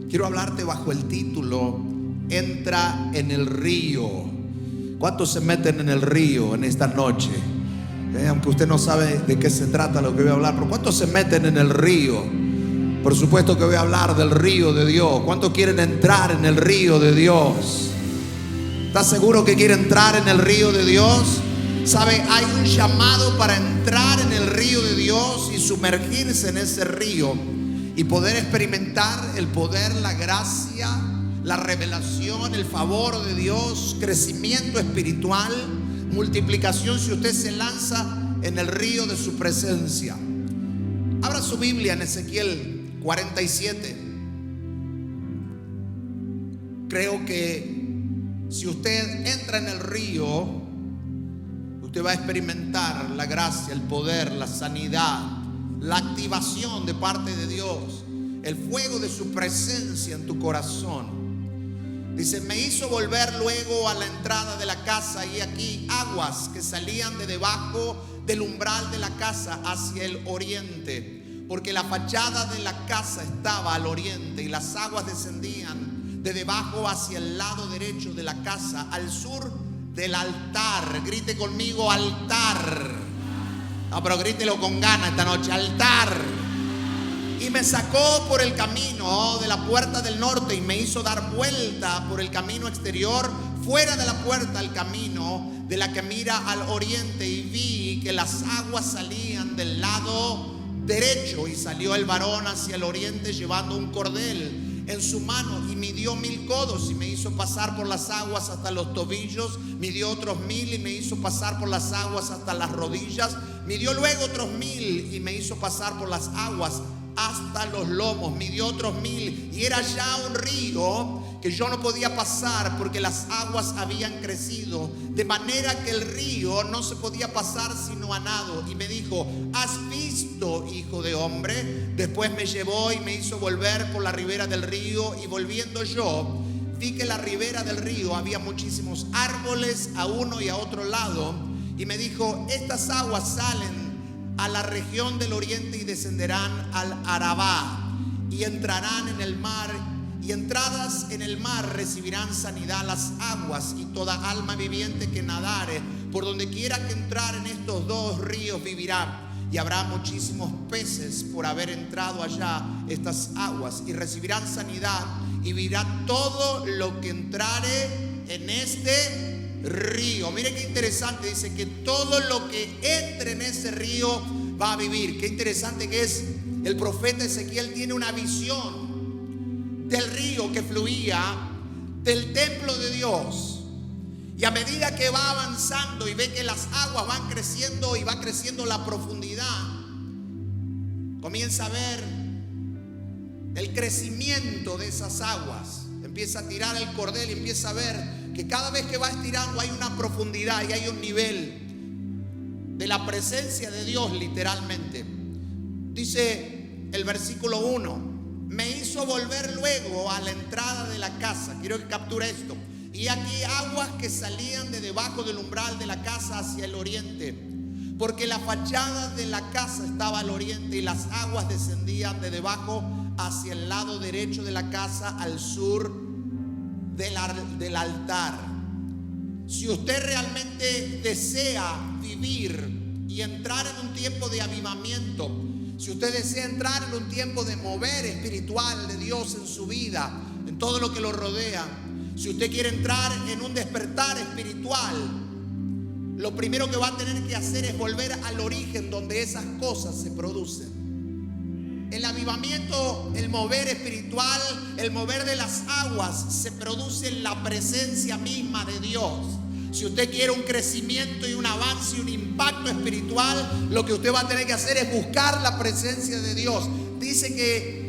quiero hablarte bajo el título Entra en el río. ¿Cuántos se meten en el río en esta noche? Aunque usted no sabe de qué se trata lo que voy a hablar, pero ¿cuántos se meten en el río? Por supuesto que voy a hablar del río de Dios. ¿Cuántos quieren entrar en el río de Dios? ¿Estás seguro que quiere entrar en el río de Dios? ¿Sabe? Hay un llamado para entrar en el río de Dios y sumergirse en ese río y poder experimentar el poder, la gracia, la revelación, el favor de Dios, crecimiento espiritual, multiplicación si usted se lanza en el río de su presencia. Abra su Biblia en Ezequiel 47. Creo que si usted entra en el río, usted va a experimentar la gracia, el poder, la sanidad, la activación de parte de Dios, el fuego de su presencia en tu corazón. Dice: me hizo volver luego a la entrada de la casa, y aquí aguas que salían de debajo del umbral de la casa hacia el oriente, porque la fachada de la casa estaba al oriente, y las aguas descendían de debajo hacia el lado derecho de la casa, al sur del altar. Grite conmigo: altar. No, pero grítelo con ganas esta noche: altar. Y me sacó por el camino de la puerta del norte y me hizo dar vuelta por el camino exterior, fuera de la puerta al camino de la que mira al oriente, y vi que las aguas salían del lado derecho, y salió el varón hacia el oriente llevando un cordel en su mano, y midió 1000 codos y me hizo pasar por las aguas hasta los tobillos, midió otros 1000 y me hizo pasar por las aguas hasta las rodillas, midió luego otros 1000 y me hizo pasar por las aguas hasta los lomos, midió otros 1000, y era ya un río que yo no podía pasar porque las aguas habían crecido, de manera que el río no se podía pasar sino a nado. Y me dijo: ¿has visto, hijo de hombre? Después me llevó y me hizo volver por la ribera del río, y volviendo yo vi que la ribera del río había muchísimos árboles a uno y a otro lado, y me dijo: estas aguas salen a la región del oriente y descenderán al Arabá, y entrarán en el mar, y entradas en el mar recibirán sanidad las aguas, y toda alma viviente que nadare por donde quiera que entrar en estos dos ríos vivirá. Y habrá muchísimos peces por haber entrado allá estas aguas, y recibirán sanidad, y vivirá todo lo que entrare en este río. Mire qué interesante, dice que todo lo que entre en ese río va a vivir. Qué interesante que es. El profeta Ezequiel tiene una visión del río que fluía del templo de Dios, y a medida que va avanzando y ve que las aguas van creciendo y va creciendo la profundidad, comienza a ver el crecimiento de esas aguas. Empieza a tirar el cordel y empieza a ver que cada vez que va estirando hay una profundidad y hay un nivel de la presencia de Dios, literalmente. Dice el versículo 1: me hizo volver luego a la entrada de la casa. Quiero que capture esto. Y aquí aguas que salían de debajo del umbral de la casa hacia el oriente, porque la fachada de la casa estaba al oriente, y las aguas descendían de debajo hacia el lado derecho de la casa, al sur del altar. Si usted realmente desea vivir y entrar en un tiempo de avivamiento, si usted desea entrar en un tiempo de mover espiritual de Dios en su vida, en todo lo que lo rodea, si usted quiere entrar en un despertar espiritual, lo primero que va a tener que hacer es volver al origen donde esas cosas se producen. El avivamiento, el mover espiritual, el mover de las aguas se produce en la presencia misma de Dios. Si usted quiere un crecimiento y un avance y un impacto espiritual, lo que usted va a tener que hacer es buscar la presencia de Dios. Dice que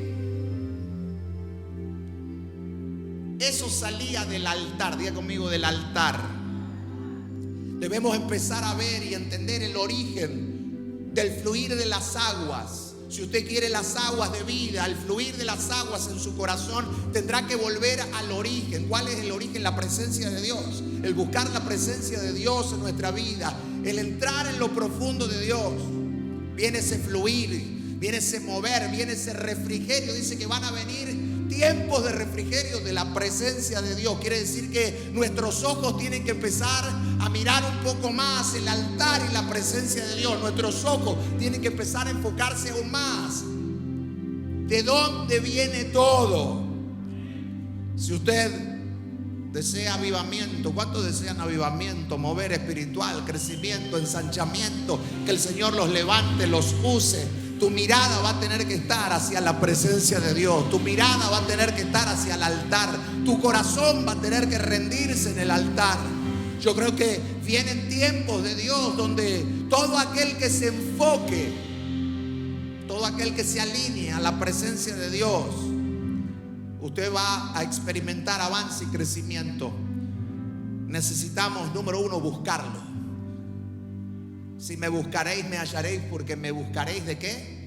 eso salía del altar. Diga conmigo: del altar. Debemos empezar a ver y entender el origen del fluir de las aguas. Si usted quiere las aguas de vida, el fluir de las aguas en su corazón, tendrá que volver al origen. ¿Cuál es el origen? La presencia de Dios. El buscar la presencia de Dios en nuestra vida, el entrar en lo profundo de Dios. Viene ese fluir, viene ese mover, viene ese refrigerio. Dice que van a venir tiempos de refrigerio de la presencia de Dios. Quiere decir que nuestros ojos tienen que empezar a mirar un poco más el altar y la presencia de Dios. Nuestros ojos tienen que empezar a enfocarse aún más. ¿De dónde viene todo? Si usted desea avivamiento, ¿cuántos desean avivamiento? Mover espiritual, crecimiento, ensanchamiento, que el Señor los levante, los use. Tu mirada va a tener que estar hacia la presencia de Dios. Tu mirada va a tener que estar hacia el altar. Tu corazón va a tener que rendirse en el altar. Yo creo que vienen tiempos de Dios donde todo aquel que se enfoque, todo aquel que se alinee a la presencia de Dios, usted va a experimentar avance y crecimiento. Necesitamos, número uno, buscarlo. Si me buscaréis, me hallaréis, porque me buscaréis ¿de qué?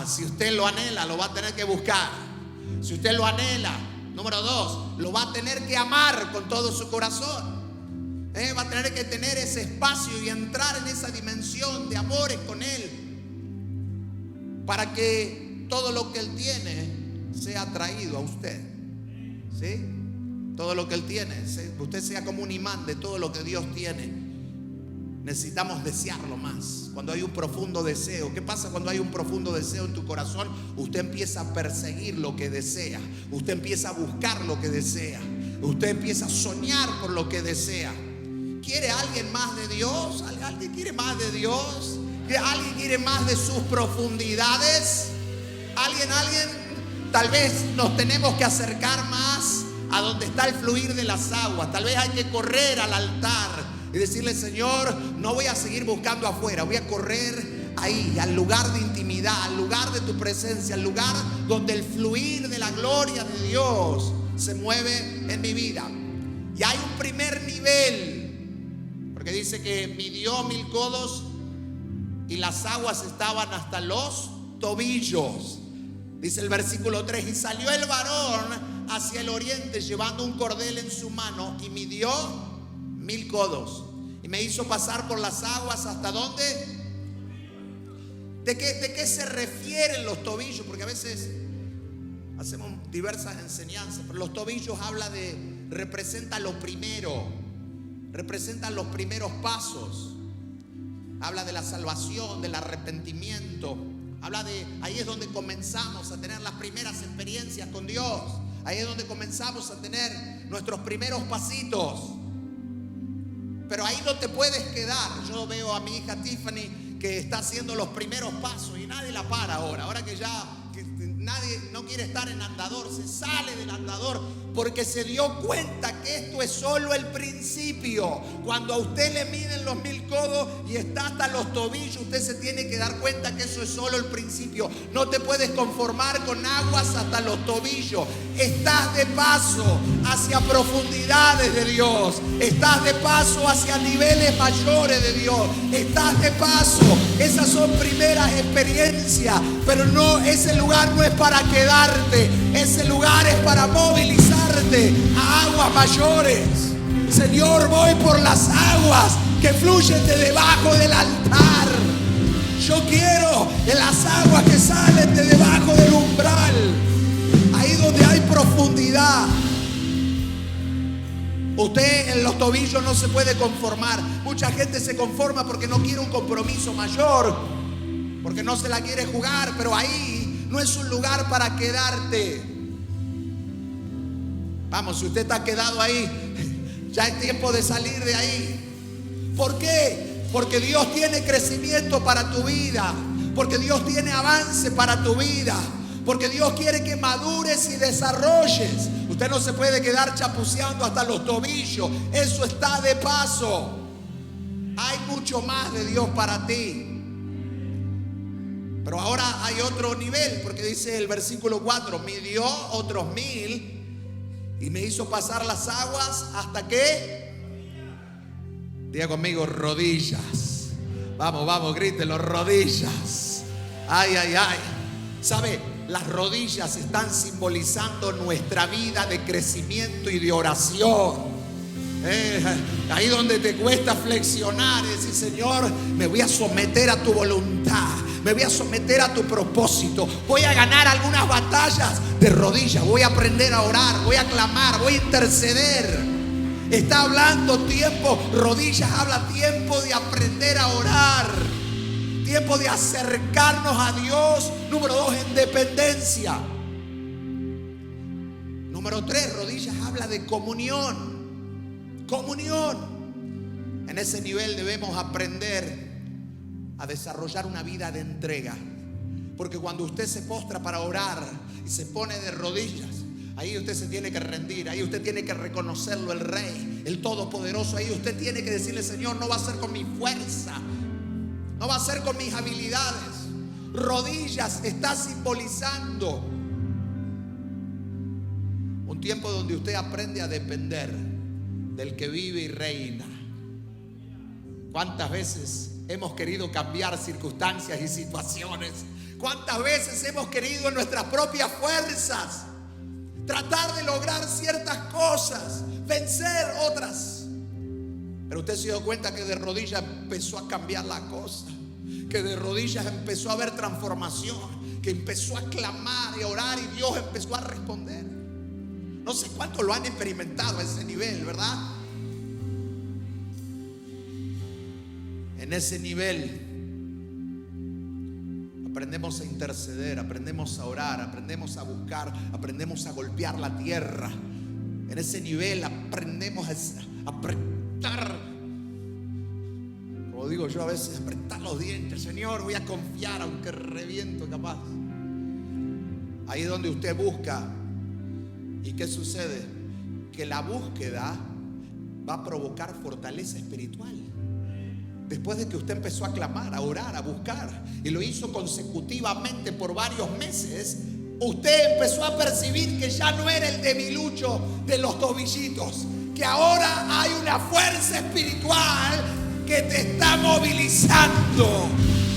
Si usted lo anhela, lo va a tener que buscar. Si usted lo anhela, número dos, lo va a tener que amar con todo su corazón. Va a tener que tener ese espacio y entrar en esa dimensión de amores con Él, para que todo lo que Él tiene sea traído a usted. ¿Sí? Todo lo que Él tiene, usted sea como un imán de todo lo que Dios tiene. Necesitamos desearlo más. Cuando hay un profundo deseo, ¿qué pasa cuando hay un profundo deseo en tu corazón? Usted empieza a perseguir lo que desea. Usted empieza a buscar lo que desea. Usted empieza a soñar por lo que desea. ¿Quiere alguien más de Dios? ¿Alguien quiere más de Dios? ¿Alguien quiere más de sus profundidades? ¿Alguien? Tal vez nos tenemos que acercar más a donde está el fluir de las aguas. Tal vez hay que correr al altar y decirle: Señor, no voy a seguir buscando afuera, voy a correr ahí, al lugar de intimidad, al lugar de tu presencia, al lugar donde el fluir de la gloria de Dios se mueve en mi vida. Y hay un primer nivel, porque dice que midió 1000 codos y las aguas estaban hasta los tobillos. Dice el versículo 3: y salió el varón hacia el oriente llevando un cordel en su mano y midió 1000 codos y me hizo pasar por las aguas. ¿Hasta dónde? ¿De qué se refieren los tobillos? Porque a veces hacemos diversas enseñanzas, pero los tobillos representa lo primero, representan los primeros pasos. Habla de la salvación, del arrepentimiento. Ahí es donde comenzamos a tener las primeras experiencias con Dios. Ahí es donde comenzamos a tener nuestros primeros pasitos. Pero ahí no te puedes quedar. Yo veo a mi hija Tiffany que está haciendo los primeros pasos y nadie la para ahora. Ahora que nadie no quiere estar en andador, se sale del andador porque se dio cuenta que esto es solo el principio. Cuando a usted le miden los 1000 codos y está hasta los tobillos, usted se tiene que dar cuenta que eso es solo el principio. No te puedes conformar con aguas hasta los tobillos. Estás de paso hacia profundidades de Dios. Estás de paso hacia niveles mayores de Dios. Estás de paso. Esas son primeras experiencias, pero ese lugar no es para quedarte. Ese lugar es para movilizarte a aguas mayores. Señor, voy por las aguas que fluyen de debajo del altar. Yo quiero las aguas que salen de debajo del umbral, ahí donde hay profundidad. Usted en los tobillos no se puede conformar. Mucha gente se conforma porque no quiere un compromiso mayor, porque no se la quiere jugar, pero ahí no es un lugar para quedarte. Vamos, si usted está quedado ahí, ya es tiempo de salir de ahí. ¿Por qué? Porque Dios tiene crecimiento para tu vida, porque Dios tiene avance para tu vida, porque Dios quiere que madures y desarrolles. Usted no se puede quedar chapuceando hasta los tobillos. Eso está de paso. Hay mucho más de Dios para ti. Pero ahora hay otro nivel, porque dice el versículo 4: midió otros 1000 y me hizo pasar las aguas hasta que, diga conmigo, rodillas. Vamos, grítelo, rodillas. Ay. ¿Sabe? Las rodillas están simbolizando nuestra vida de crecimiento y de oración. Ahí donde te cuesta flexionar y decir: Señor, me voy a someter a tu voluntad. Me voy a someter a tu propósito. Voy a ganar algunas batallas de rodillas. Voy a aprender a orar, voy a clamar, voy a interceder. Está hablando tiempo, rodillas habla tiempo de aprender a orar. Tiempo de acercarnos a Dios. Número 2, en dependencia. Número 3, rodillas habla de comunión. Comunión. En ese nivel debemos aprender a desarrollar una vida de entrega. Porque cuando usted se postra para orar y se pone de rodillas, ahí usted se tiene que rendir. Ahí usted tiene que reconocerlo, el Rey, el Todopoderoso. Ahí usted tiene que decirle: Señor, no va a ser con mi fuerza, no va a ser con mis habilidades. Rodillas está simbolizando un tiempo donde usted aprende a depender del que vive y reina. ¿Cuántas veces hemos querido cambiar circunstancias y situaciones? ¿Cuántas veces hemos querido en nuestras propias fuerzas tratar de lograr ciertas cosas, vencer otras? Pero usted se dio cuenta que de rodillas empezó a cambiar la cosa, que de rodillas empezó a haber transformación, que empezó a clamar y a orar y Dios empezó a responder. No sé cuántos lo han experimentado a ese nivel, ¿verdad? En ese nivel aprendemos a interceder, aprendemos a orar, aprendemos a buscar, aprendemos a golpear la tierra. En ese nivel aprendemos a apretar, como digo yo a veces, apretar los dientes. Señor, voy a confiar aunque reviento capaz. Ahí es donde usted busca. ¿Y qué sucede? Que la búsqueda va a provocar fortaleza espiritual. Después de que usted empezó a clamar, a orar, a buscar, y lo hizo consecutivamente por varios meses, usted empezó a percibir que ya no era el debilucho de los tobillitos, que ahora hay una fuerza espiritual que te está movilizando,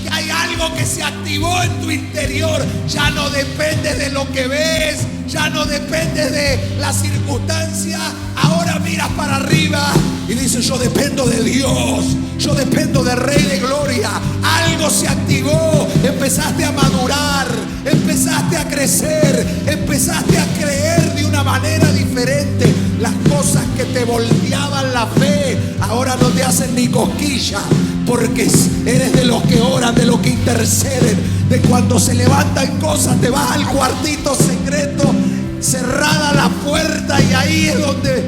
que hay algo que se activó en tu interior. Ya no depende de lo que ves, ya no depende de la circunstancia. Ahora miras para arriba y dices: yo dependo de Dios, yo dependo del Rey de Gloria. Algo se activó, empezaste a madurar, empezaste a crecer, empezaste a creer de una manera diferente. Las cosas que te volteaban la fe ahora no te hacen ni cosquilla, porque eres de los que oran, de los que interceden, de cuando se levantan cosas te vas al cuartito secreto, cerrada la puerta, y ahí es donde,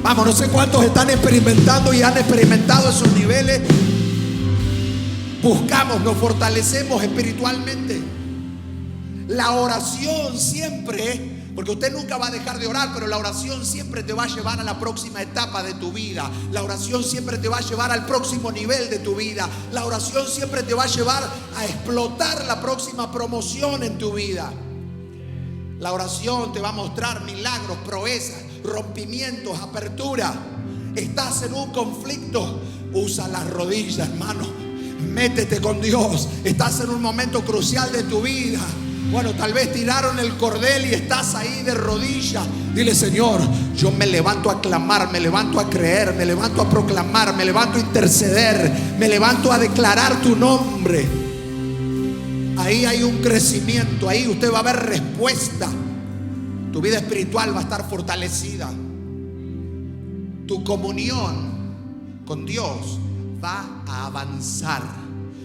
vamos, no sé cuántos están experimentando y han experimentado esos niveles. Buscamos, nos fortalecemos espiritualmente. La oración siempre, porque usted nunca va a dejar de orar, pero la oración siempre te va a llevar a la próxima etapa de tu vida. La oración siempre te va a llevar al próximo nivel de tu vida. La oración siempre te va a llevar a explotar la próxima promoción en tu vida. La oración te va a mostrar milagros, proezas, rompimientos, apertura. Estás en un conflicto, usa las rodillas, hermano. Métete con Dios. Estás en un momento crucial de tu vida. Bueno, tal vez tiraron el cordel y estás ahí de rodillas. Dile: Señor, yo me levanto a clamar, me levanto a creer, me levanto a proclamar, me levanto a interceder, me levanto a declarar tu nombre. Ahí hay un crecimiento, ahí usted va a ver respuesta. Tu vida espiritual va a estar fortalecida. Tu comunión con Dios va a avanzar.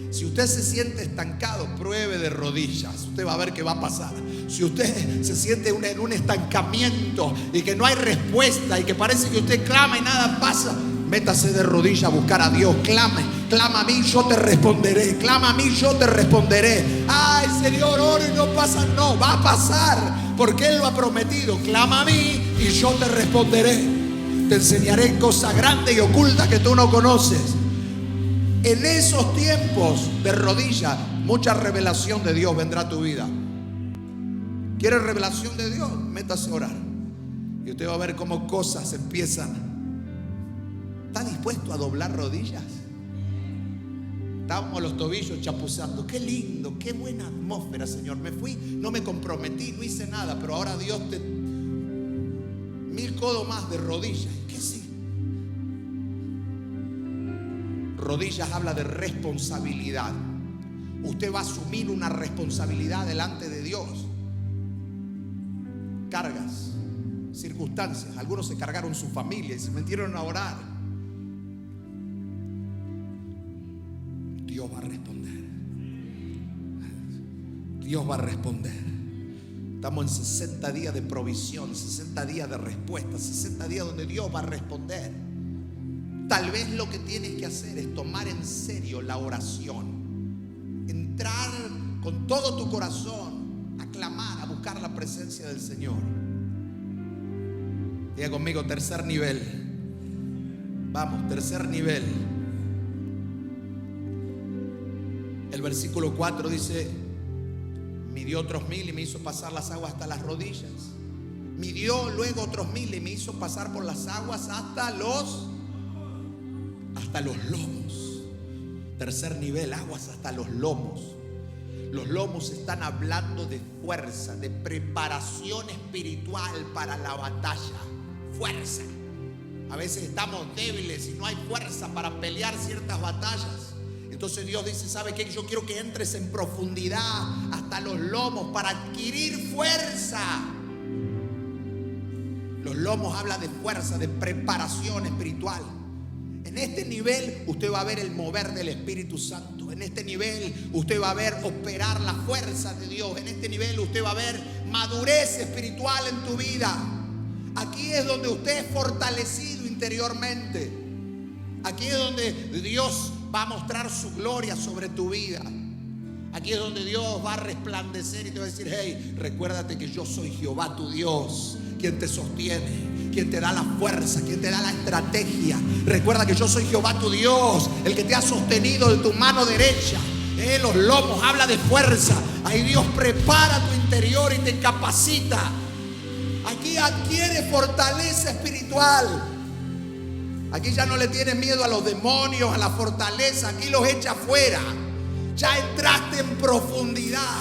Si usted se siente estancado, pruebe de rodillas. Usted va a ver qué va a pasar. Si usted se siente en un estancamiento y que no hay respuesta y que parece que usted clama y nada pasa, métase de rodillas a buscar a Dios. Clame, clama a mí, yo te responderé. Clama a mí, yo te responderé. Ay, Señor, oro y no pasa. No, va a pasar, porque Él lo ha prometido. Clama a mí y yo te responderé. Te enseñaré cosas grandes y ocultas que tú no conoces. En esos tiempos de rodillas, mucha revelación de Dios vendrá a tu vida. ¿Quieres revelación de Dios? Métase a orar y usted va a ver cómo cosas empiezan. ¿Está dispuesto a doblar rodillas? Estábamos los tobillos chapuzando. Qué lindo, qué buena atmósfera, Señor. Me fui, no me comprometí, no hice nada, pero ahora Dios te... 1000 codos más de rodillas. ¿Qué sí? Rodillas habla de responsabilidad. usted va a asumir una responsabilidad delante de Dios. Cargas, circunstancias. Algunos se cargaron su familia y se metieron a orar. Dios va a responder. Dios va a responder. Estamos en 60 días de provisión, 60 días de respuesta, 60 días donde Dios va a responder. Tal vez lo que tienes que hacer es tomar en serio la oración. Entrar con todo tu corazón a clamar, a buscar la presencia del Señor. Diga conmigo, tercer nivel. Vamos, tercer nivel. El versículo 4 dice: midió otros 1000 y me hizo pasar las aguas hasta las rodillas. Midió luego otros 1000 y me hizo pasar por las aguas hasta los lomos. Tercer nivel, aguas hasta los lomos. Los lomos están hablando de fuerza, de preparación espiritual para la batalla. Fuerza. A veces estamos débiles y no hay fuerza para pelear ciertas batallas. Entonces Dios dice: ¿sabe qué? Yo quiero que entres en profundidad hasta los lomos para adquirir fuerza. Los lomos habla de fuerza, de preparación espiritual. En este nivel usted va a ver el mover del Espíritu Santo. En este nivel usted va a ver operar la fuerza de Dios. En este nivel usted va a ver madurez espiritual en tu vida. Aquí es donde usted es fortalecido interiormente. Aquí es donde Dios va a mostrar su gloria sobre tu vida. Aquí es donde Dios va a resplandecer y te va a decir: hey, recuérdate que yo soy Jehová tu Dios, quien te sostiene, quien te da la fuerza, quien te da la estrategia. Recuerda que yo soy Jehová tu Dios, el que te ha sostenido de tu mano derecha. Los lomos habla de fuerza. Ahí Dios prepara tu interior y te capacita. Aquí adquiere fortaleza espiritual. Aquí ya no le tienes miedo a los demonios, a la fortaleza. Aquí los echa fuera. Ya entraste en profundidad.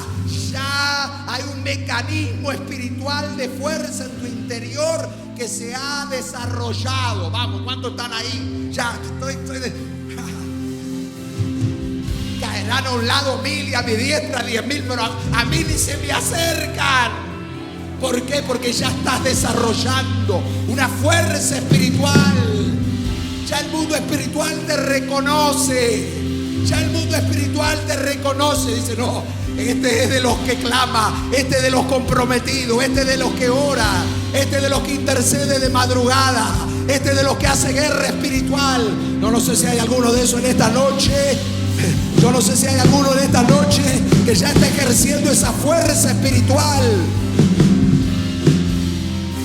Ya hay un mecanismo espiritual de fuerza en tu interior que se ha desarrollado. Vamos, ¿cuántos están ahí? Ya caerán a un lado 1000 y a mi diestra 10.000, pero a mí ni se me acercan. ¿Por qué? Porque ya estás desarrollando una fuerza espiritual. Ya el mundo espiritual te reconoce. Ya el mundo espiritual te reconoce. Dice: no, este es de los que clama, este es de los comprometidos, este es de los que ora, este es de los que intercede de madrugada, este es de los que hace guerra espiritual. No sé si hay alguno de esos en esta noche. Yo no sé si hay alguno en esta noche que ya está ejerciendo esa fuerza espiritual.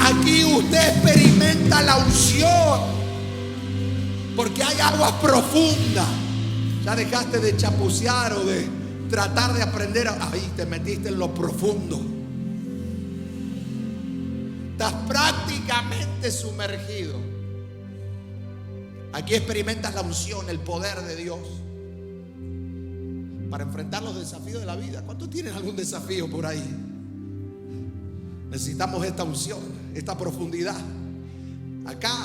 Aquí usted experimenta la unción, porque hay aguas profundas. Ya dejaste de chapucear o de tratar de aprender. Ahí te metiste en lo profundo. Estás prácticamente sumergido. Aquí experimentas la unción, el poder de Dios para enfrentar los desafíos de la vida. ¿Cuántos tienen algún desafío por ahí? Necesitamos esta unción, esta profundidad. Acá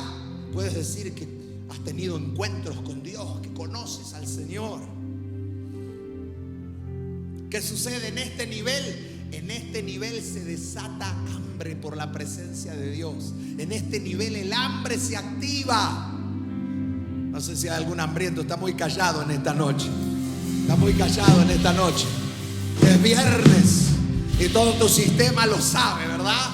puedes decir que has tenido encuentros con Dios, que conoces al Señor. ¿Qué sucede en este nivel? En este nivel se desata hambre por la presencia de Dios. En este nivel el hambre se activa. No sé si hay algún hambriento, está muy callado en esta noche. Está muy callado en esta noche. Es viernes y todo tu sistema lo sabe, ¿verdad?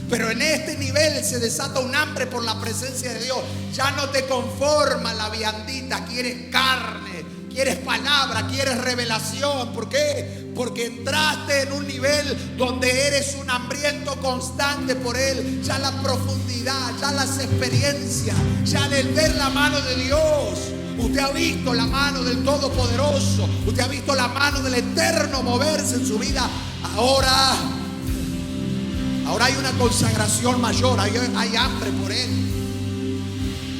Pero en este nivel se desata un hambre por la presencia de Dios. Ya no te conforma la viandita, quieres carne, quieres palabra, quieres revelación. ¿Por qué? Porque entraste en un nivel donde eres un hambriento constante por Él. Ya la profundidad, ya las experiencias, ya el ver la mano de Dios. Usted ha visto la mano del Todopoderoso. Usted ha visto la mano del Eterno moverse en su vida. Ahora hay una consagración mayor, hay hambre por Él.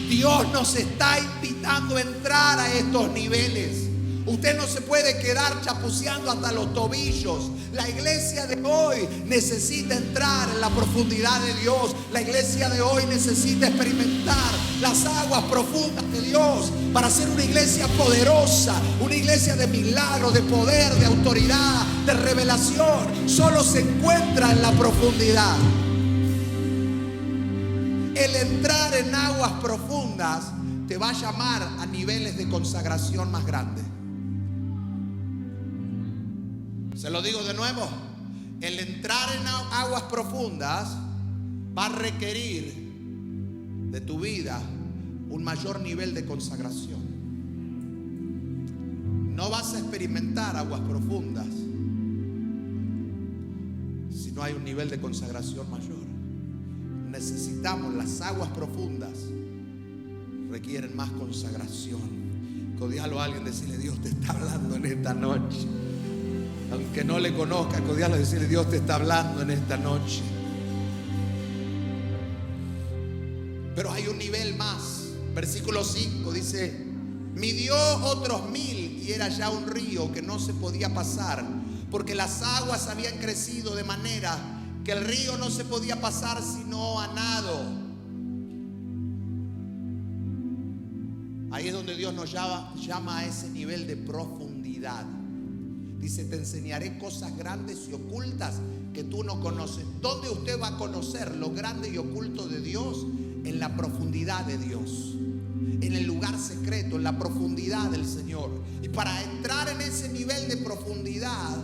Dios nos está invitando a entrar a estos niveles. Usted no se puede quedar chapuceando hasta los tobillos. La iglesia de hoy necesita entrar en la profundidad de Dios. La iglesia de hoy necesita experimentar las aguas profundas de Dios para ser una iglesia poderosa, una iglesia de milagros, de poder, de autoridad, de revelación. Solo se encuentra en la profundidad. El entrar en aguas profundas te va a llamar a niveles de consagración más grandes. Se lo digo de nuevo. El entrar en aguas profundas va a requerir de tu vida un mayor nivel de consagración. No vas a experimentar aguas profundas si no hay un nivel de consagración mayor. Necesitamos las aguas profundas. Requieren más consagración. Codialo a alguien, decirle: Dios te está hablando en esta noche. Aunque no le conozca, codialo y decirle: Dios te está hablando en esta noche. Pero hay un nivel más. Versículo 5 dice: midió otros 1000 y era ya un río que no se podía pasar, porque las aguas habían crecido de manera que el río no se podía pasar sino a nado. Ahí es donde Dios nos llama a ese nivel de profundidad. Dice: te enseñaré cosas grandes y ocultas que tú no conoces. ¿Dónde usted va a conocer lo grande y oculto de Dios? En la profundidad de Dios, en el lugar secreto, en la profundidad del Señor. Y para entrar en ese nivel de profundidad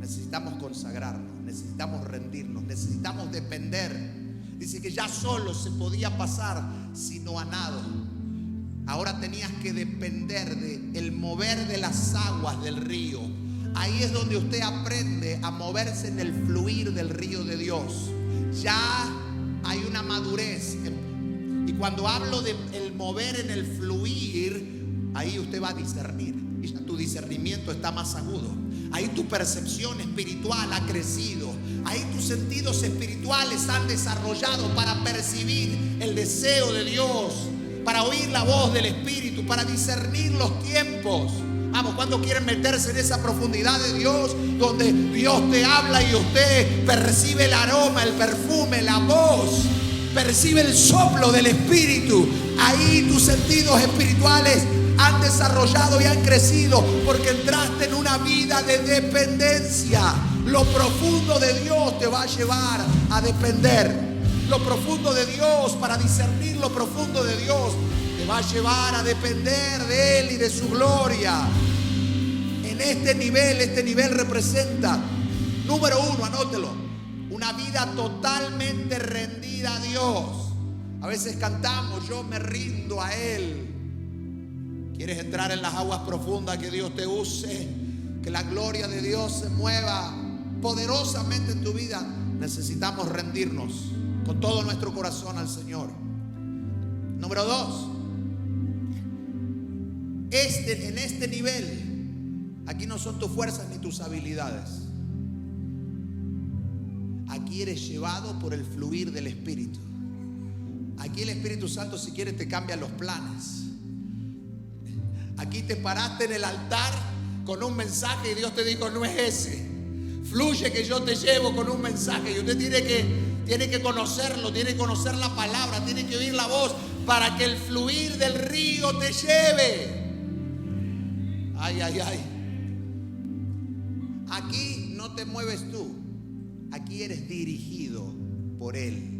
necesitamos consagrarnos, necesitamos rendirnos, necesitamos depender. Dice que ya solo se podía pasar sino a nado. Ahora tenías que depender del mover de las aguas del río. Ahí es donde usted aprende a moverse en el fluir del río de Dios. Ya hay una madurez. Y cuando hablo de el mover en el fluir, ahí usted va a discernir. Y ya tu discernimiento está más agudo. Ahí tu percepción espiritual ha crecido. Ahí tus sentidos espirituales han desarrollado para percibir el deseo de Dios, para oír la voz del Espíritu, para discernir los tiempos. Vamos, ¿cuándo quieren meterse en esa profundidad de Dios, donde Dios te habla y usted percibe el aroma, el perfume, la voz, percibe el soplo del Espíritu? Ahí tus sentidos espirituales han desarrollado y han crecido, porque entraste en una vida de dependencia. Lo profundo de Dios te va a llevar a depender. Lo profundo de Dios, para discernir lo profundo de Dios, te va a llevar a depender de Él y de su gloria. En este nivel representa, número 1, anótelo, una vida totalmente rendida a Dios. A veces cantamos: yo me rindo a Él. ¿Quieres entrar en las aguas profundas? Que Dios te use, que la gloria de Dios se mueva poderosamente en tu vida. Necesitamos rendirnos con todo nuestro corazón al Señor. Número 2, en este nivel, aquí no son tus fuerzas ni tus habilidades. Aquí eres llevado por el fluir del Espíritu. Aquí el Espíritu Santo, si quiere, te cambia los planes. Aquí te paraste en el altar con un mensaje y Dios te dijo: no es ese. Fluye que yo te llevo con un mensaje. Y usted tiene que conocerlo, tiene que conocer la palabra, tiene que oír la voz para que el fluir del río te lleve. Ay, ay, ay. Aquí no te mueves tú. Aquí eres dirigido por Él.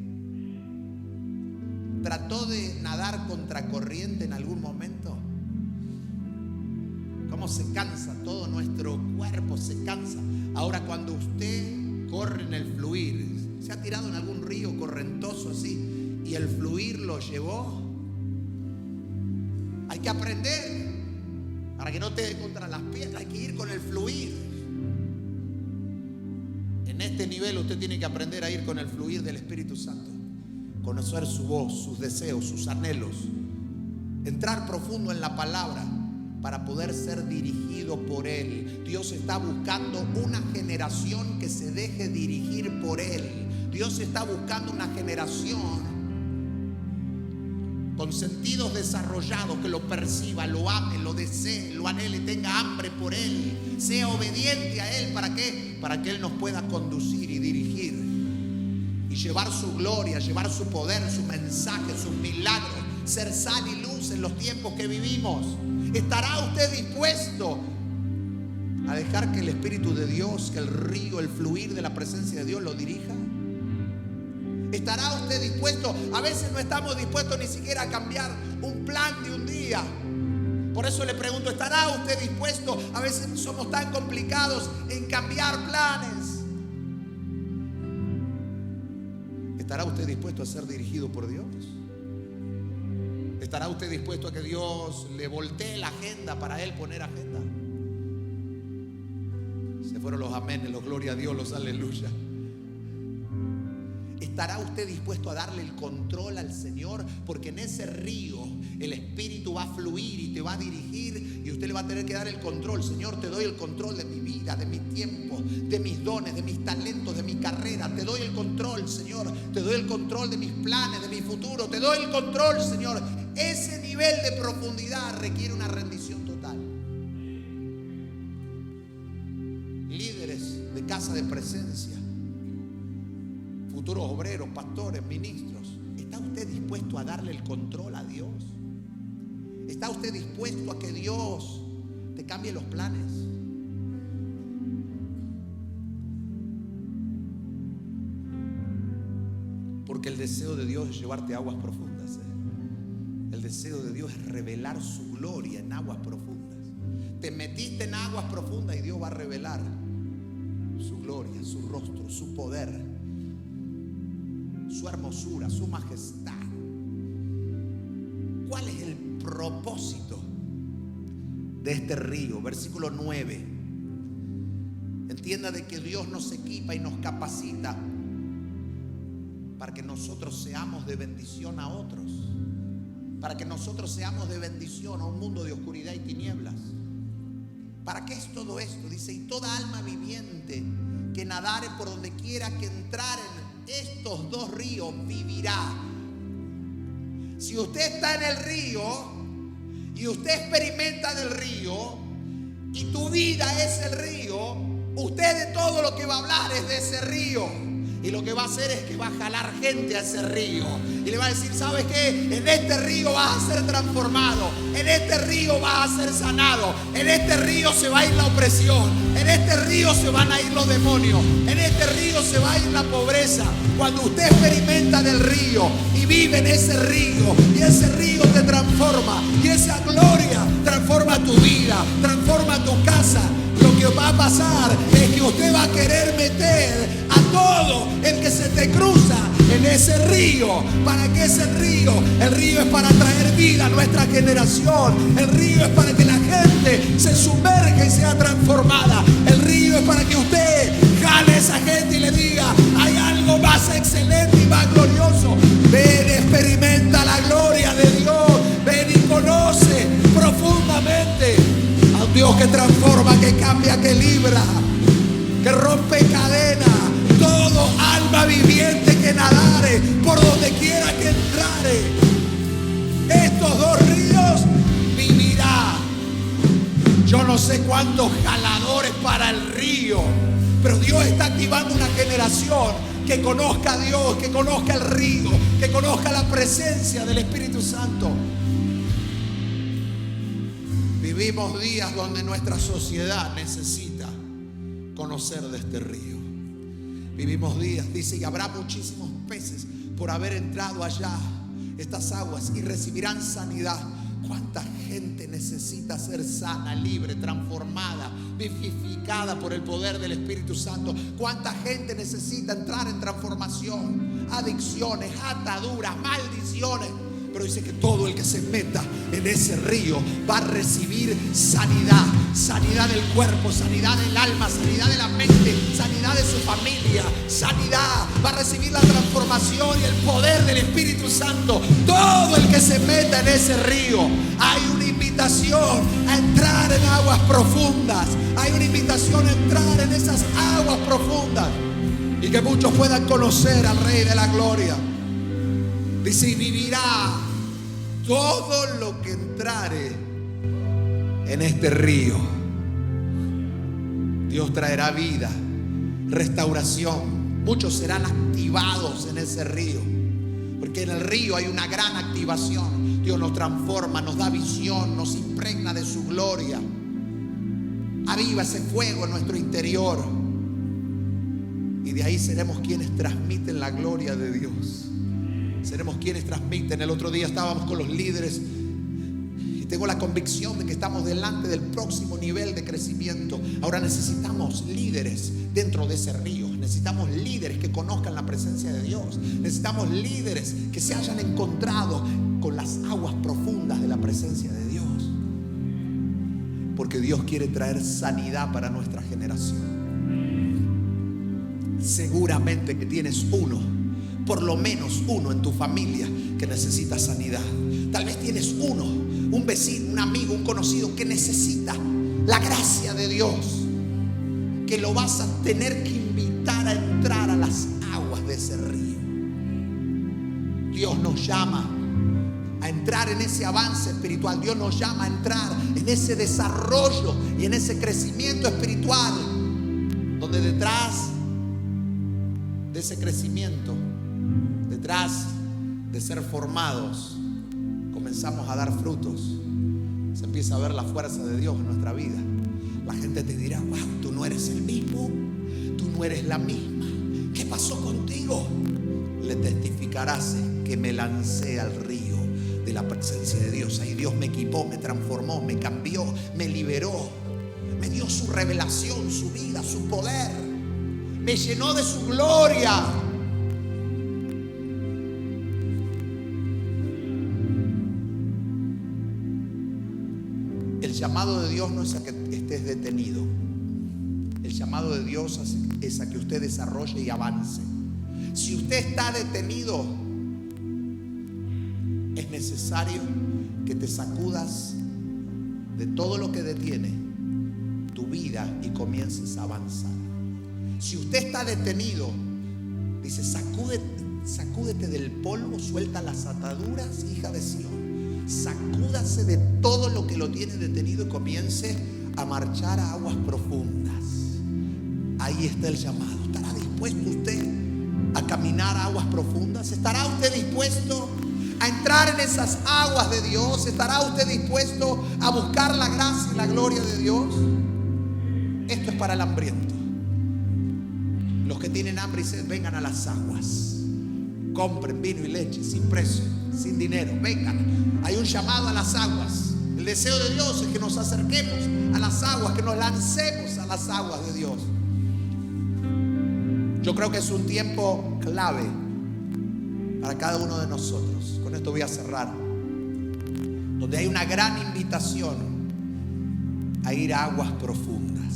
¿Trató de nadar contracorriente en algún momento? ¿Cómo se cansa? Todo nuestro cuerpo se cansa. Ahora, cuando usted corre en el fluir, ¿se ha tirado en algún río correntoso así y el fluir lo llevó? Hay que aprender para que no te dé contra las piedras. Hay que ir con el fluir. En este nivel usted tiene que aprender a ir con el fluir del Espíritu Santo, conocer su voz, sus deseos, sus anhelos, entrar profundo en la palabra para poder ser dirigido por Él. Dios está buscando una generación que se deje dirigir por Él. Dios está buscando una generación con sentidos desarrollados, que lo perciba, lo ame, lo desee, lo anhele, tenga hambre por Él, sea obediente a Él. ¿Para qué? Para que Él nos pueda conducir y dirigir y llevar su gloria, llevar su poder, su mensaje, sus milagros, ser sal y luz en los tiempos que vivimos. ¿Estará usted dispuesto a dejar que el Espíritu de Dios, que el río, el fluir de la presencia de Dios lo dirija? ¿Estará usted dispuesto? A veces no estamos dispuestos ni siquiera a cambiar un plan de un día. Por eso le pregunto, ¿estará usted dispuesto? A veces somos tan complicados en cambiar planes. ¿Estará usted dispuesto a ser dirigido por Dios? ¿Estará usted dispuesto a que Dios le voltee la agenda para Él poner agenda? Se fueron los amenes, los gloria a Dios, los aleluya. ¿Estará usted dispuesto a darle el control al Señor? Porque en ese río el Espíritu va a fluir y te va a dirigir, y usted le va a tener que dar el control. Señor, te doy el control de mi vida, de mi tiempo, de mis dones, de mis talentos, de mi carrera. Te doy el control, Señor. Te doy el control de mis planes, de mi futuro. Te doy el control, Señor. Ese nivel de profundidad requiere una rendición total. Líderes de casa de presencia, futuros obreros, pastores, ministros, ¿está usted dispuesto a darle el control a Dios? ¿Está usted dispuesto a que Dios te cambie los planes? Porque el deseo de Dios es llevarte a aguas profundas. El deseo de Dios es revelar su gloria en aguas profundas. Te metiste en aguas profundas y Dios va a revelar su gloria, su rostro, su poder, su hermosura, su majestad. ¿Cuál es el propósito de este río? Versículo 9. Entienda de que Dios nos equipa y nos capacita para que nosotros seamos de bendición a otros, para que nosotros seamos de bendición a un mundo de oscuridad y tinieblas. ¿Para qué es todo esto? Dice, y toda alma viviente que nadare por donde quiera que entraren estos dos ríos vivirá. Si usted está en el río y usted experimenta del río y tu vida es el río, usted de todo lo que va a hablar es de ese río. Y lo que va a hacer es que va a jalar gente a ese río. Y le va a decir, ¿sabes qué? En este río vas a ser transformado. En este río vas a ser sanado. En este río se va a ir la opresión. En este río se van a ir los demonios. En este río se va a ir la pobreza. Cuando usted experimenta del río y vive en ese río, y ese río te transforma, y esa gloria transforma tu vida, transforma tu casa, lo que va a pasar es que usted va a querer meter a todo el que se te cruza en ese río. ¿Para qué es el río? El río es para traer vida a nuestra generación. El río es para que la gente se sumerja y sea transformada. El río es para que usted jale a esa gente y le diga, hay algo más excelente y más glorioso. Ven, experimenta la gloria de Dios. Ven y conoce profundamente a un Dios que transforma, que cambia, que libra, que rompe cadenas. Todo alma viviente que nadare por donde quiera que entrare estos dos ríos vivirá. Yo no sé cuántos jaladores para el río, pero Dios está activando una generación que conozca a Dios, que conozca el río, que conozca la presencia del Espíritu Santo. Vivimos días donde nuestra sociedad necesita conocer de este río. Vivimos días, dice, y habrá muchísimos peces por haber entrado allá estas aguas y recibirán sanidad. ¿Cuánta gente necesita ser sana, libre, transformada, vivificada por el poder del Espíritu Santo? ¿Cuánta gente necesita entrar en transformación? Adicciones, ataduras, maldiciones. Pero dice que todo el que se meta en ese río va a recibir sanidad. Sanidad del cuerpo, sanidad del alma, sanidad de la mente, sanidad de su familia, sanidad. Va a recibir la transformación y el poder del Espíritu Santo. Todo el que se meta en ese río. Hay una invitación a entrar en aguas profundas. Hay una invitación a entrar en esas aguas profundas. Y que muchos puedan conocer al Rey de la Gloria. Dice, y vivirá todo lo que entrare en este río, Dios traerá vida, restauración. Muchos serán activados en ese río, porque en el río hay una gran activación. Dios nos transforma, nos da visión, nos impregna de su gloria, aviva ese fuego en nuestro interior, y de ahí seremos quienes transmiten la gloria de Dios. Seremos quienes transmiten. El otro día estábamos con los líderes y tengo la convicción de que estamos delante del próximo nivel de crecimiento. Ahora necesitamos líderes dentro de ese río. Necesitamos líderes que conozcan la presencia de Dios. Necesitamos líderes que se hayan encontrado con las aguas profundas de la presencia de Dios. Porque Dios quiere traer sanidad para nuestra generación. Seguramente que tienes uno, por lo menos uno en tu familia que necesita sanidad. Tal vez tienes uno, un vecino, un amigo, un conocido que necesita la gracia de Dios, que lo vas a tener que invitar a entrar a las aguas de ese río. Dios nos llama a entrar en ese avance espiritual. Dios nos llama a entrar en ese desarrollo y en ese crecimiento espiritual, donde detrás de ese crecimiento, detrás de ser formados, comenzamos a dar frutos. Se empieza a ver la fuerza de Dios en nuestra vida. La gente te dirá: wow, tú no eres el mismo, tú no eres la misma, ¿qué pasó contigo? Le testificarás que me lancé al río de la presencia de Dios. Ahí Dios me equipó, me transformó, me cambió, me liberó, me dio su revelación, su vida, su poder, me llenó de su gloria. El llamado de Dios no es a que estés detenido. El llamado de Dios es a que usted desarrolle y avance. Si usted está detenido, es necesario que te sacudas de todo lo que detiene tu vida y comiences a avanzar. Si usted está detenido, dice: sacúdete del polvo, suelta las ataduras, hija de Sión. Sacúdase de todo lo que lo tiene detenido y comience a marchar a aguas profundas. Ahí está el llamado. ¿Estará dispuesto usted a caminar a aguas profundas? ¿Estará usted dispuesto a entrar en esas aguas de Dios? ¿Estará usted dispuesto a buscar la gracia y la gloria de Dios? Esto es para el hambriento. Los que tienen hambre y sed, vengan a las aguas. Compren vino y leche sin precio, sin dinero. Vengan. Hay un llamado a las aguas. El deseo de Dios es que nos acerquemos a las aguas, que nos lancemos a las aguas de Dios. Yo creo que es un tiempo clave para cada uno de nosotros. Con esto voy a cerrar. Donde hay una gran invitación a ir a aguas profundas.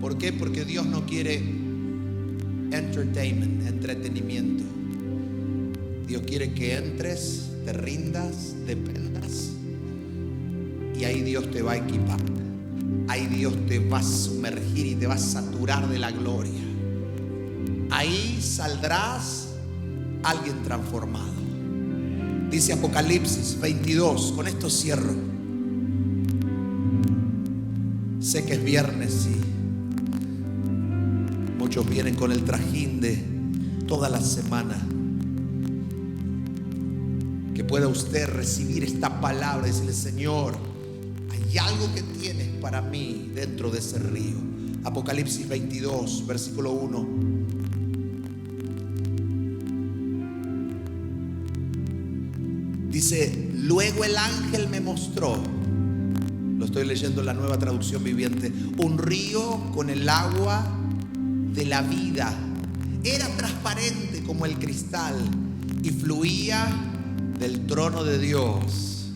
¿Por qué? Porque Dios no quiere entretenimiento. Dios quiere que entres, te rindas, dependas, y ahí Dios te va a equipar. Ahí Dios te va a sumergir y te va a saturar de la gloria. Ahí saldrás alguien transformado. Dice Apocalipsis 22, con esto cierro. Sé que es viernes y muchos vienen con el trajín de toda la semana. Que pueda usted recibir esta palabra y decirle: Señor, hay algo que tienes para mí dentro de ese río. Apocalipsis 22, versículo 1. Dice: luego el ángel me mostró, lo estoy leyendo en la Nueva Traducción Viviente, un río con el agua de la vida. Era transparente como el cristal y fluía del trono de Dios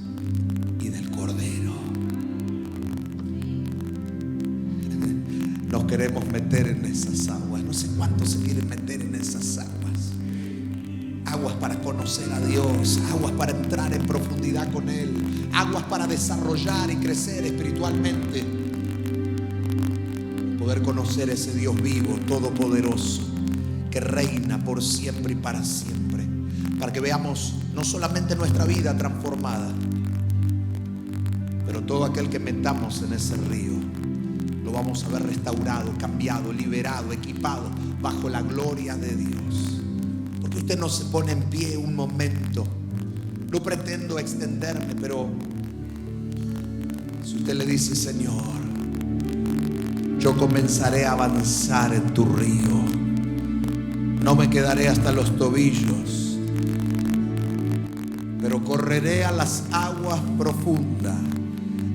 y del Cordero. Nos queremos meter en esas aguas. No sé cuántos se quieren meter en esas aguas. Aguas para conocer a Dios, aguas para entrar en profundidad con Él, aguas para desarrollar y crecer espiritualmente, poder conocer ese Dios vivo, todopoderoso, que reina por siempre y para siempre. para que veamos no solamente nuestra vida transformada, pero todo aquel que metamos en ese río lo vamos a ver restaurado, cambiado, liberado, equipado bajo la gloria de Dios. Porque usted no se pone en pie un momento. No pretendo extenderme, pero si usted le dice: Señor, yo comenzaré a avanzar en tu río, no me quedaré hasta los tobillos, pero correré a las aguas profundas,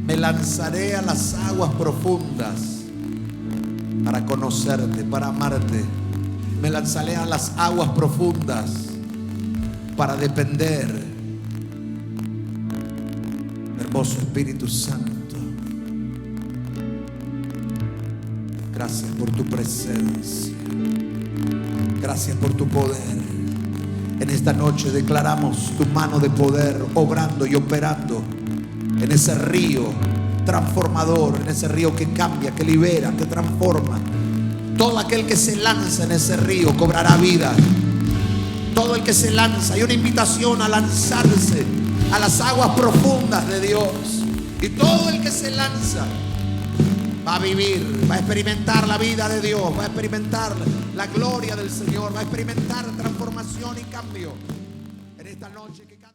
me lanzaré a las aguas profundas para conocerte, para amarte. Me lanzaré a las aguas profundas para depender. Hermoso Espíritu Santo, gracias por tu presencia, gracias por tu poder. En esta noche declaramos tu mano de poder obrando y operando en ese río transformador, en ese río que cambia, que libera, que transforma. Todo aquel que se lanza en ese río cobrará vida. Todo el que se lanza, hay una invitación a lanzarse a las aguas profundas de Dios. Y todo el que se lanza va a vivir, va a experimentar la vida de Dios, va a experimentar la gloria del Señor, va a experimentar transformación y cambio en esta noche que cada